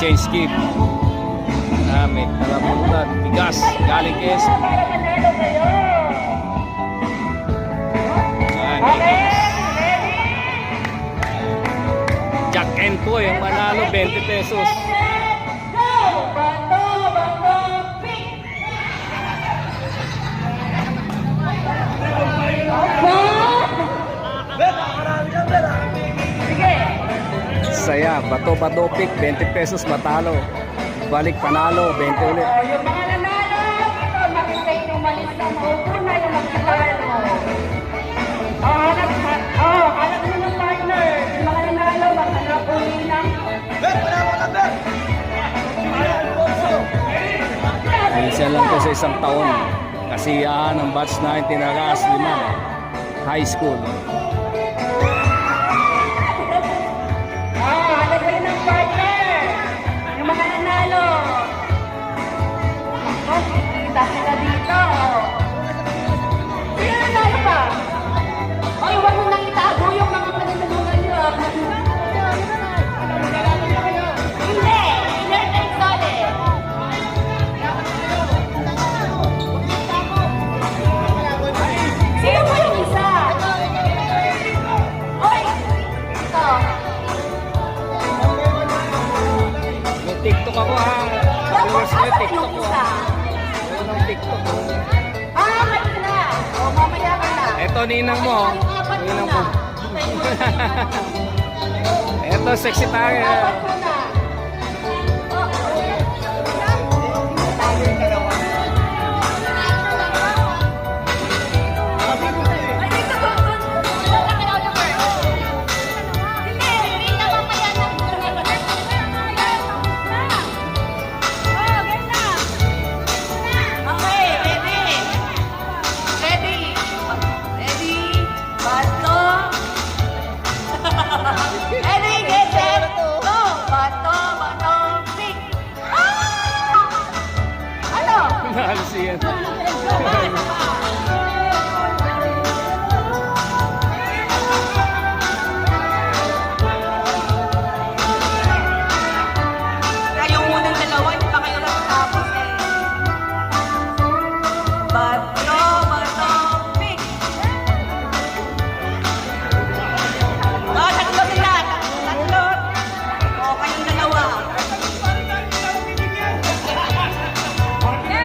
exchange gift. May kalabutan, bigas, galing KS. Jack and Toy, ang manalo, 20 pesos. Saya, bato pick, 20 pesos matalo. Balik panalo, 20 ulit. Yung mga nanalo, ito, makintay yung malis na maupo na yung magkitalo. Hanap mo ng partner. Yung mga nanalo, maghanap uli ng... Minsan lang to sa isang taon. Kasiyahan ng batch na tinaraas 5. High school. Hanap kayo ng partner. Yung mga nanalo. Kita sila dito. Sino nanalo pa? Ay, huwag mo nang itago yung mga pananalunan nyo. Hindi. Hindi tayo solid. Sino po yung isa? Oy! Ito. May TikTok ako ha. Followers ko yung TikTok ko. Meron ng TikTok ko. Kayo na. O, mamaya ka na. Eto ninang mo. Ninang mo. Eto sexy tayo. Apat ko na. Naalisi yan.